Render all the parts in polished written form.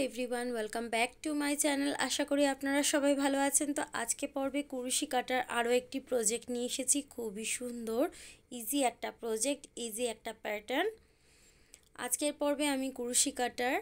Everyone, welcome back to my channel. আশা করি আপনারা সবাই ভালো আছেন। তো আজকে পর্বে কুরুশি কাটার আরও একটি প্রজেক্ট নিয়ে এসেছি। খুবই সুন্দর, ইজি একটা প্রজেক্ট, ইজি একটা প্যাটার্ন। আজকের পর্বে আমি কুরুশি কাটার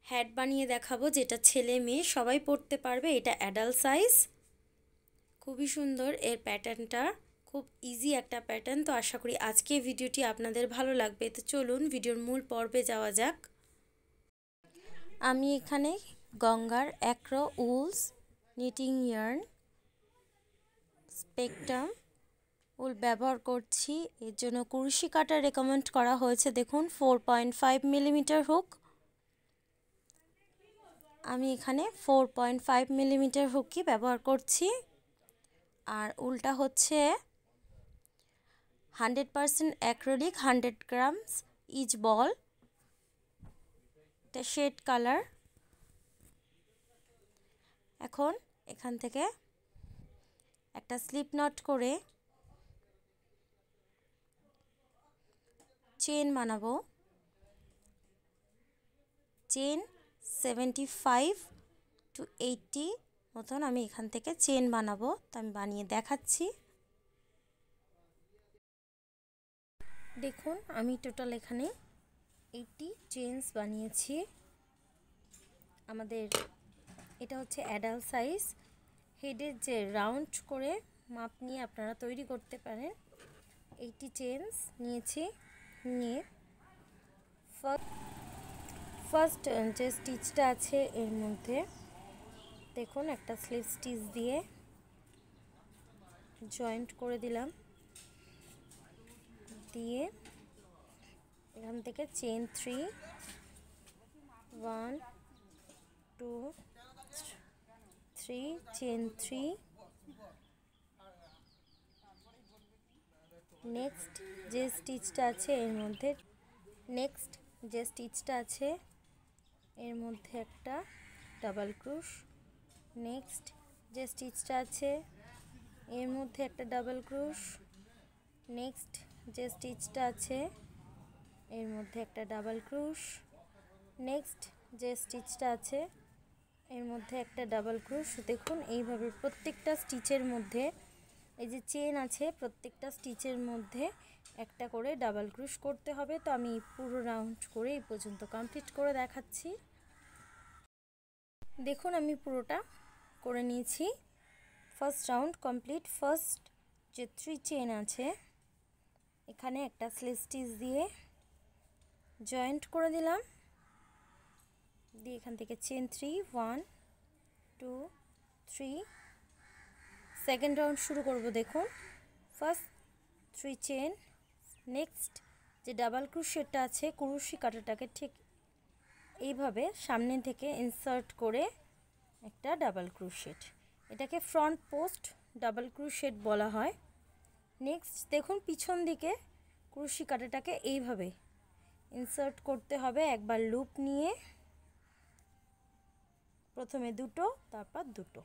হ্যাট বানিয়ে দেখাবো, যেটা ছেলে মেয়ে সবাই পরতে পারবে। এটা অ্যাডাল্ট সাইজ। খুবই সুন্দর এর প্যাটার্নটা, খুব ইজি একটা প্যাটার্ন। তো আশা করি আজকে ভিডিওটি আপনাদের ভালো লাগবে। তো চলুন ভিডিওর মূল পর্বে যাওয়া যাক। আমি এখানে গঙ্গার অ্যাক্রো উলস নিটিং ইয়ার্ন স্পেকট্রাম উল ব্যবহার করছি। এর জন্য কুরুশি কাটা রেকমেন্ড করা হয়েছে। দেখুন 4.5 মিলিমিটার হুক। আমি এখানে 4.5 মিলিমিটার হুকই ব্যবহার করছি। আর উলটা হচ্ছে 100% অ্যাক্রিলিক, 100 গ্রামস ইচ বল। এটা শেড কালার। এখন এখান থেকে একটা স্লিপ নট করে চেন বানাবো। চেন 75 to 80 মতন আমি এখান থেকে চেন বানাবো। তো আমি বানিয়ে দেখাচ্ছি। দেখুন আমি টোটাল এখানে 80 চেনস বানিয়েছি। আমাদের এটা হচ্ছে অ্যাডাল্ট সাইজ। হেডের যে রাউন্ড করে মাপ নিয়ে আপনারা তৈরি করতে পারেন। 80 চেনস নিয়েছি। নিয়ে ফার্স্ট যে স্টিচটা আছে এর মধ্যে দেখুন একটা স্লিপ স্টিচ দিয়ে জয়েন্ট করে দিলাম। দিয়ে এখান থেকে চেন 3 1 2 3 চেন 3। নেক্সট যে স্টিচটা আছে এর মধ্যে একটা ডাবল ক্রুশ। নেক্সট যে স্টিচটা আছে এর মধ্যে একটা ডাবল ক্রুশ। নেক্সট যে স্টিচটা আছে এর মধ্যে একটা ডাবল ক্রুশ। নেক্সট যে স্টিচটা আছে এর মধ্যে একটা ডাবল ক্রুশ। দেখুন এইভাবে প্রত্যেকটা স্টিচের মধ্যে, এই যে চেন আছে প্রত্যেকটা স্টিচের মধ্যে একটা করে ডাবল ক্রুশ করতে হবে। তো আমি পুরো রাউন্ড করে এই পর্যন্ত কমপ্লিট করে দেখাচ্ছি। দেখুন আমি পুরোটা করে নিয়েছি। First round complete. ফার্স্ট যে 3 চেন আছে এখানে একটা স্লিপ স্টিচ দিয়ে জয়েন্ট করে দিলাম। দিয়ে এখান থেকে চেন 3 1 2 3। সেকেন্ড রাউন্ড শুরু করব। দেখুন ফার্স্ট 3 চেন। নেক্সট যে ডাবল ক্রুশেটটা আছে কুরুশি কাঁটাটাকে ঠিক এইভাবে সামনে থেকে ইনসার্ট করে একটা ডাবল ক্রুশেট, এটাকে ফ্রন্ট পোস্ট ডাবল ক্রুশেট বলা হয়। নেক্সট দেখুন পিছন দিকে কুরুশি কাঁটাটাকে এইভাবে ইনসার্ট করতে হবে। একবার লুপ নিয়ে প্রথমে দুটো তারপর দুটো,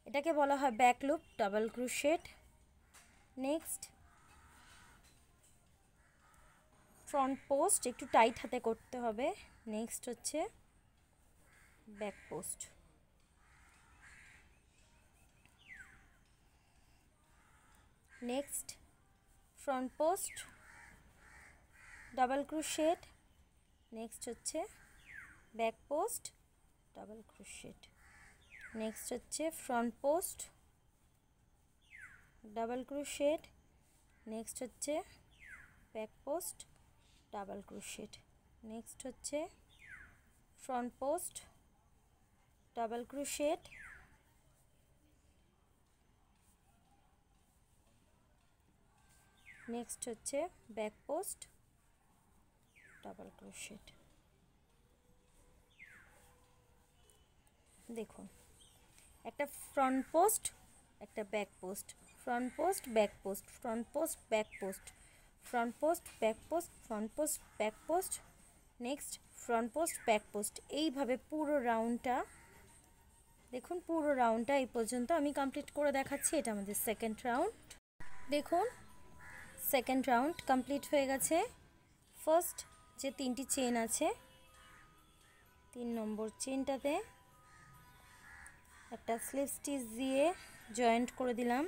এটাকে বলা হয় back loop double crochet. Next front post একটু টাইট হাতে করতে হবে। নেক্সট হচ্ছে back post. Next front post double crochet. Next হচ্ছে back post double crochet. Next হচ্ছে front post double crochet. Next হচ্ছে back post double crochet. Next হচ্ছে front post double crochet. Next হচ্ছে ব্যাক পোস্ট ডাবল ক্রোশেট। দেখুন একটা front post একটা back post, front post back post, front post back post, front post back post, front post back post, next front post back post. এইভাবে পুরো রাউন্ডটা দেখুন, পুরো রাউন্ডটা এই পর্যন্ত আমি কমপ্লিট করে দেখাচ্ছি। এটা আমাদের সেকেন্ড রাউন্ড। দেখুন সেকেন্ড রাউন্ড কমপ্লিট হয়ে গেছে। ফার্স্ট যে 3টি চেন আছে 3 নম্বর চেনটাতে একটা স্লিপ স্টিচ দিয়ে জয়েন্ট করে দিলাম।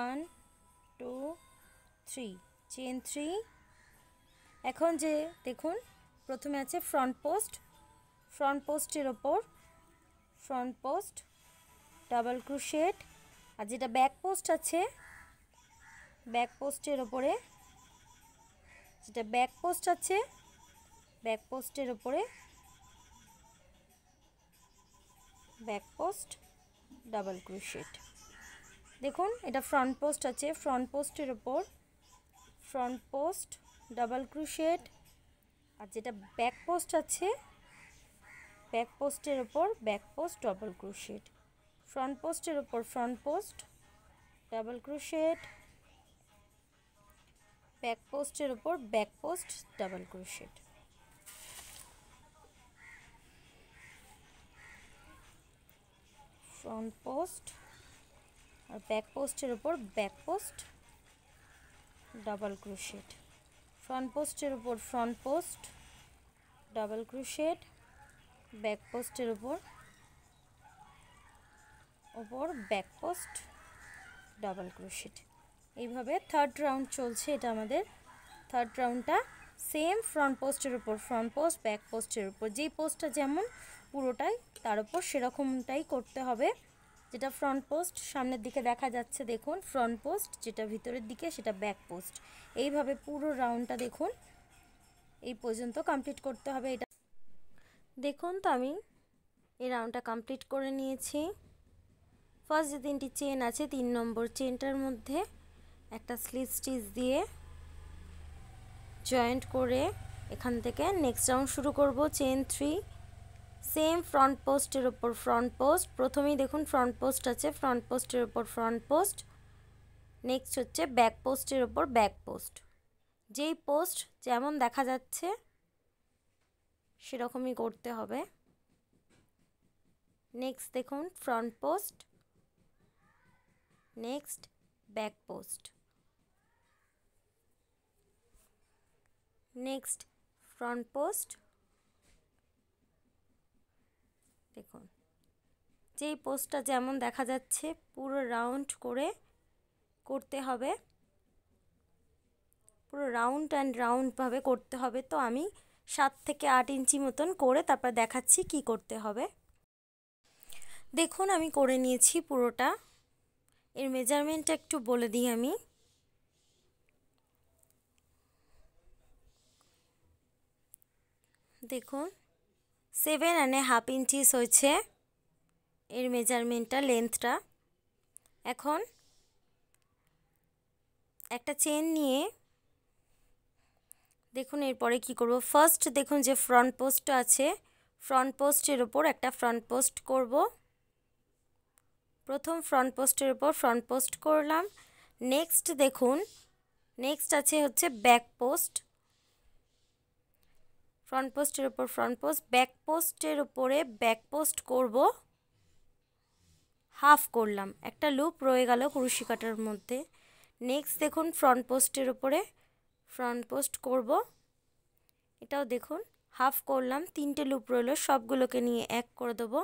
1 2 3 চেন 3। এখন যে দেখুন প্রথমে আছে ফ্রন্ট পোস্টের ওপর ফ্রন্ট পোস্ট ডাবল ক্রোশেট, আর যেটা ব্যাক পোস্ট আছে ব্যাক পোস্টের ওপরে যেটা ব্যাক পোস্ট আছে ব্যাক পোস্টের ওপরে ব্যাক পোস্ট ডাবল ক্রোশেট। দেখুন এটা ফ্রন্ট পোস্ট আছে, ফ্রন্ট পোস্টের ওপর ফ্রন্ট পোস্ট ডাবল ক্রোশেট, আর যেটা ব্যাক পোস্ট আছে ব্যাক পোস্টের ওপর back post double crochet. Front পোস্টের ওপর front post double crochet, back পোস্টের ওপর back post double crochet. Front post আর ব্যাক পোস্টের ওপর back post double crochet. Front পোস্টের ওপর front post double crochet, back পোস্টের ওপর ব্যাক পোস্ট ডাবল ক্রোশেট। এইভাবে থার্ড রাউন্ড চলছে। এটা আমাদের থার্ড রাউন্ডটা সেম ফ্রন্ট পোস্টের ওপর ফ্রন্ট পোস্ট ব্যাক পোস্টের ওপর, যেই পোস্টটা যেমন পুরোটাই তার উপর সেরকমটাই করতে হবে। যেটা ফ্রন্ট পোস্ট সামনের দিকে দেখা যাচ্ছে দেখুন ফ্রন্ট পোস্ট, যেটা ভিতরের দিকে সেটা ব্যাক পোস্ট। এইভাবে পুরো রাউন্ডটা দেখুন এই পর্যন্ত কমপ্লিট করতে হবে। এটা দেখুন তো আমি এই রাউন্ডটা কমপ্লিট করে নিয়েছি। ফার্স্ট যে 3টি চেন আছে 3 নম্বর চেনটার মধ্যে একটা স্লিপ স্টিচ দিয়ে জয়েন্ট করে এখান থেকে নেক্সট রাউন্ড শুরু করব। চেন 3, সেম ফ্রন্ট পোস্টের ওপর ফ্রন্ট পোস্ট। প্রথমেই দেখুন ফ্রন্ট পোস্ট আছে, ফ্রন্ট পোস্টের ওপর ফ্রন্ট পোস্ট। নেক্সট হচ্ছে ব্যাক পোস্টের ওপর ব্যাক পোস্ট, যেই পোস্ট যেমন দেখা যাচ্ছে সেরকমই করতে হবে। নেক্সট দেখুন front post, next back post, next front post. দেখুন যেই পোস্টটা যেমন দেখা যাচ্ছে পুরো রাউন্ড করে করতে হবে, পুরো রাউন্ড অ্যান্ড রাউন্ডভাবে করতে হবে। তো আমি 7 থেকে 8 ইঞ্চি মতন করে তারপর দেখাচ্ছি কি করতে হবে। দেখুন আমি করে নিয়েছি পুরোটা। এর মেজারমেন্টটা একটু বলে দিই আমি। দেখুন 7.5 ইঞ্চিস হয়েছে এর মেজারমেন্টটা, লেন্থটা। এখন একটা চেন নিয়ে দেখুন এরপরে কি করব। ফার্স্ট দেখুন যে ফ্রন্ট পোস্টটা আছে ফ্রন্ট পোস্টের ওপর একটা ফ্রন্ট পোস্ট করব। প্রথম ফ্রন্ট পোস্টের ওপর ফ্রন্ট পোস্ট করলাম। নেক্সট দেখুন নেক্সট আছে হচ্ছে ব্যাক পোস্ট, ফ্রন্ট পোস্টের ওপর ফ্রন্ট পোস্ট, ব্যাক পোস্টের উপরে ব্যাক পোস্ট করব। হাফ করলাম, একটা লুপ রয়ে গেল কুরুশি কাটার মধ্যে। নেক্সট দেখুন ফ্রন্ট পোস্টের উপরে ফ্রন্ট পোস্ট করব, এটাও দেখুন হাফ করলাম, 3টে লুপ রইল, সবগুলোকে নিয়ে এক করে দেব।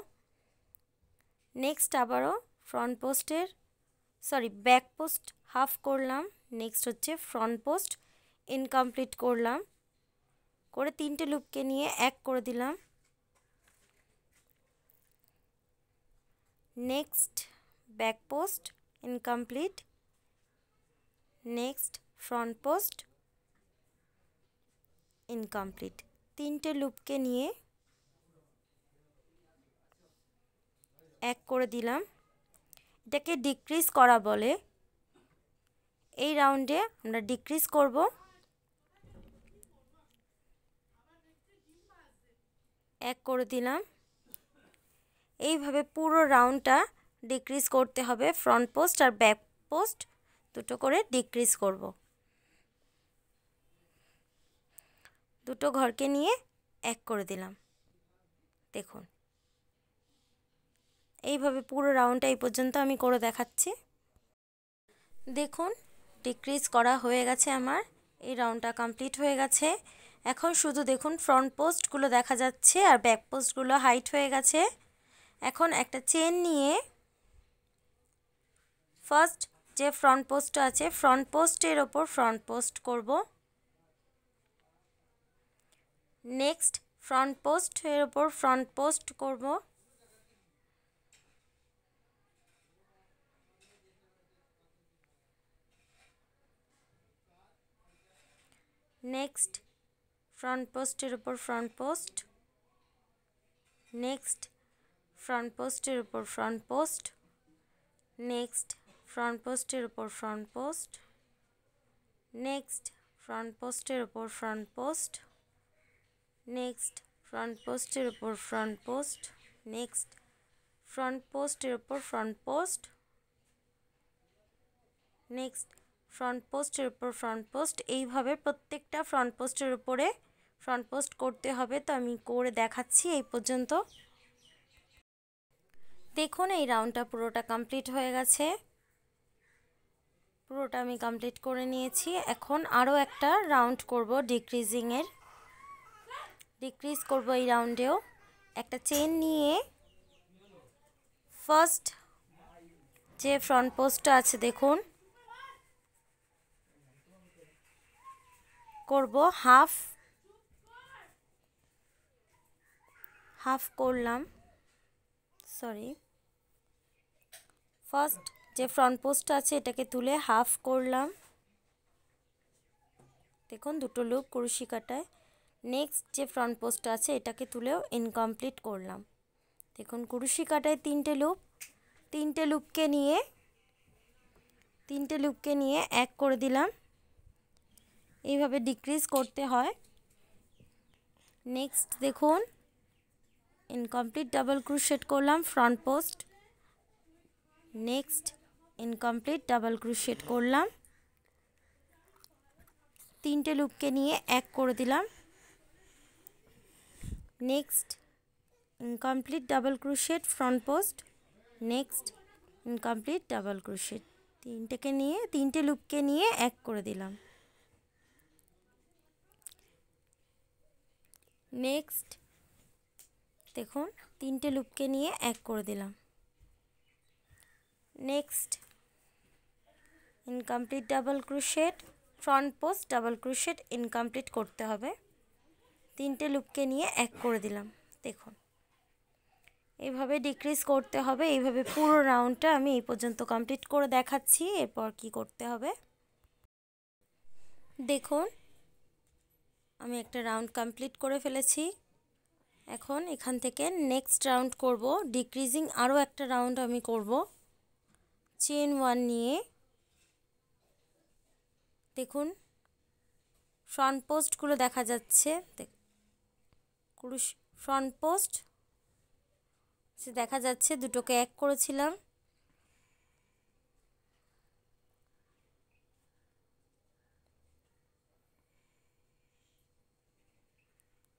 নেক্সট আবারও ফ্রন্ট পোস্টের ব্যাক পোস্ট হাফ করলাম। নেক্সট হচ্ছে ফ্রন্ট পোস্ট ইনকমপ্লিট করলাম, করে 3টে লুপকে নিয়ে এক করে দিলাম। Next back post incomplete, next front post incomplete, 3টে লুপকে নিয়ে এক করে দিলাম। এটাকে ডিক্রিজ করা বলে। এই রাউন্ডে আমরা ডিক্রিজ করব। এক করে দিলাম। এইভাবে পুরো রাউন্ডটা ডিক্রিজ করতে হবে। ফ্রন্ট পোস্ট আর ব্যাক পোস্ট দুটো করে ডিক্রিজ করব। দুটো ঘরকে নিয়ে এক করে দিলাম। দেখুন এইভাবে পুরো রাউন্ডটা এই পর্যন্ত আমি করে দেখাচ্ছি। দেখুন ডিক্রিজ করা হয়ে গেছে আমার, এই রাউন্ডটা কমপ্লিট হয়ে গেছে। এখন শুধু দেখুন ফ্রন্ট পোস্টগুলো দেখা যাচ্ছে আর ব্যাক পোস্টগুলো হাইট হয়ে গেছে। এখন একটা চেন নিয়ে ফার্স্ট যে ফ্রন্ট পোস্টটা আছে ফ্রন্ট পোস্টের ওপর ফ্রন্ট পোস্ট করব। নেক্সট ফ্রন্ট পোস্টের ওপর ফ্রন্ট পোস্ট করব। নেক্সট ফ্রন্ট পোস্টের উপর ফ্রন্ট পোস্ট। নেক্সট ফ্রন্ট পোস্টের উপর ফ্রন্ট পোস্ট। নেক্সট ফ্রন্ট পোস্টের উপর ফ্রন্ট পোস্ট। নেক্সট ফ্রন্ট পোস্টের উপর ফ্রন্ট পোস্ট। নেক্সট ফ্রন্ট পোস্টের উপর ফ্রন্ট পোস্ট। নেক্সট ফ্রন্ট পোস্টের উপর ফ্রন্ট পোস্ট। নেক্সট ফ্রন্ট পোস্টের উপর ফ্রন্ট পোস্ট। এইভাবে প্রত্যেকটা ফ্রন্ট পোস্টের উপরে ফ্রন্ট পোস্ট করতে হবে। তো আমি করে দেখাচ্ছি এই পর্যন্ত। দেখুন এই রাউন্ডটা পুরোটা কমপ্লিট হয়ে গেছে। পুরোটা আমি কমপ্লিট করে নিয়েছি। এখন আরও একটা রাউন্ড করব ডিক্রিজিংয়ের। ডিক্রিজ করব এই রাউন্ডেও। একটা চেন নিয়ে ফার্স্ট যে ফ্রন্ট পোস্টটা আছে দেখুন করব হাফ করলাম। সরি, ফার্স্ট যে ফ্রন্ট পোস্টটা আছে এটাকে তুলে হাফ করলাম। দেখুন দুটো লুপ কুরুশি কাটায়। নেক্সট যে ফ্রন্ট পোস্টটা আছে এটাকে তুলেও ইনকমপ্লিট করলাম। দেখুন কুরুশি কাটায় তিনটে লুপকে নিয়ে এক করে দিলাম। এইভাবে ডিক্রিজ করতে হয়। নেক্সট দেখুন ইনকমপ্লিট ডাবল ক্রোশেট করলাম front post. Next incomplete double crochet করলাম, তিনটে লুপকে নিয়ে এক করে দিলাম। Next incomplete double crochet front post. Next incomplete double crochet, তিনটে লুপকে নিয়ে এক করে দিলাম। নেক্সট দেখুন তিনটে লুপকে নিয়ে এক করে দিলাম। Next incomplete double crochet front post double crochet incomplete করতে হবে। তিনটে লুপকে নিয়ে এক করে দিলাম। দেখুন এইভাবে ডিক্রিজ করতে হবে। এইভাবে পুরো রাউন্ডটা আমি এই পর্যন্ত কমপ্লিট করে দেখাচ্ছি। এরপর কি করতে হবে দেখুন, আমি একটা রাউন্ড কমপ্লিট করে ফেলেছি। এখন এখান থেকে নেক্সট রাউন্ড করব ডিক্রিজিং। আরও একটা রাউন্ড আমি করব চেন 1 নিয়ে। দেখুন ফ্রন্ট পোস্টগুলো দেখা যাচ্ছে। ফ্রন্ট পোস্ট দেখা যাচ্ছে, দুটোকে এক করেছিলাম।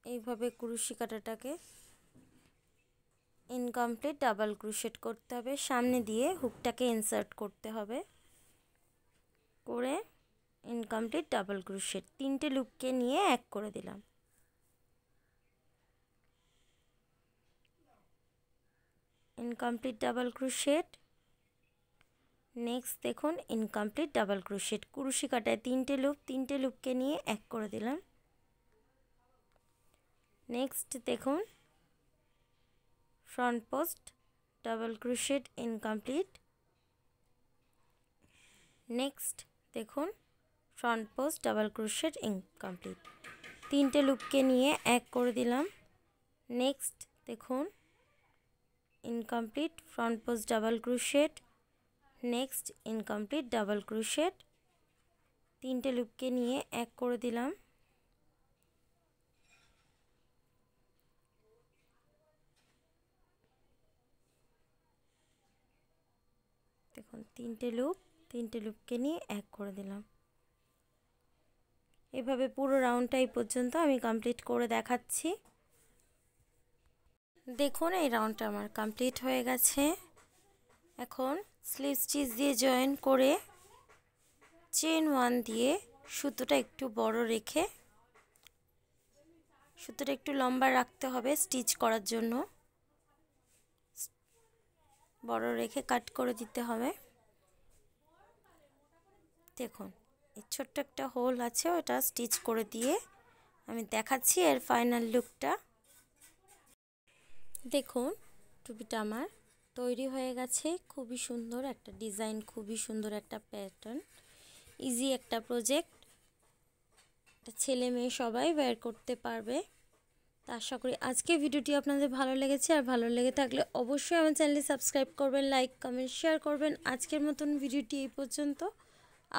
এইভাবে কুরুশি কাটাটাকে ইনকমপ্লিট ডাবল ক্রোশেট করতে হবে। সামনে দিয়ে হুকটাকে ইনসার্ট করতে হবে, করে ইনকমপ্লিট ডাবল ক্রোশেট, তিনটে লুপকে নিয়ে এক করে দিলাম। Incomplete double crochet. নেক্সট দেখুন ইনকমপ্লিট ডাবল ক্রোশেট, কুরুশি কাটায় তিনটে লুপকে নিয়ে এক করে দিলাম। নেক্সট দেখুন front post double crochet incomplete. Next দেখুন front post double crochet incomplete, তিনটে লুপকে নিয়ে এক করে দিলাম। নেক্সট দেখুন incomplete front post double crochet. Next incomplete double crochet, তিনটে লুপকে নিয়ে এক করে দিলাম। দেখুন তিনটে লুপকে নিয়ে এক করে দিলাম। এভাবে পুরো রাউন্ডটা এই পর্যন্ত আমি কমপ্লিট করে দেখাচ্ছি। দেখুন এই রাউন্ডটা আমার কমপ্লিট হয়ে গেছে। এখন স্লিপ স্টিচ দিয়ে জয়েন করে চেন 1 দিয়ে সুতোটা একটু বড় রেখে সুতোটা একটু লম্বা রাখতে হবে স্টিচ করার জন্য, বড় রেখে কাট করে দিতে হবে। দেখুন এই ছোট্ট একটা হোল আছে, ওটা স্টিচ করে দিয়ে আমি দেখাচ্ছি এর ফাইনাল লুকটা। দেখুন টুপিটা আমার তৈরি হয়ে গেছে। খুবই সুন্দর একটা ডিজাইন, খুবই সুন্দর একটা প্যাটার্ন, ইজি একটা প্রজেক্ট, ছেলে মেয়ে সবাই বের করতে পারবে। তা আশা করি আজকে ভিডিওটি আপনাদের ভালো লেগেছে, আর ভালো লেগে থাকলে অবশ্যই আমার চ্যানেলটি সাবস্ক্রাইব করবেন, লাইক কমেন্ট শেয়ার করবেন। আজকের মতন ভিডিওটি এই পর্যন্ত,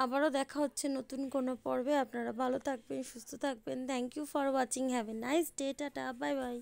আবারও দেখা হচ্ছে নতুন কোনো পর্বে। আপনারা ভালো থাকবেন, সুস্থ থাকবেন। Thank you for watching, have a nice day, tata, bye by.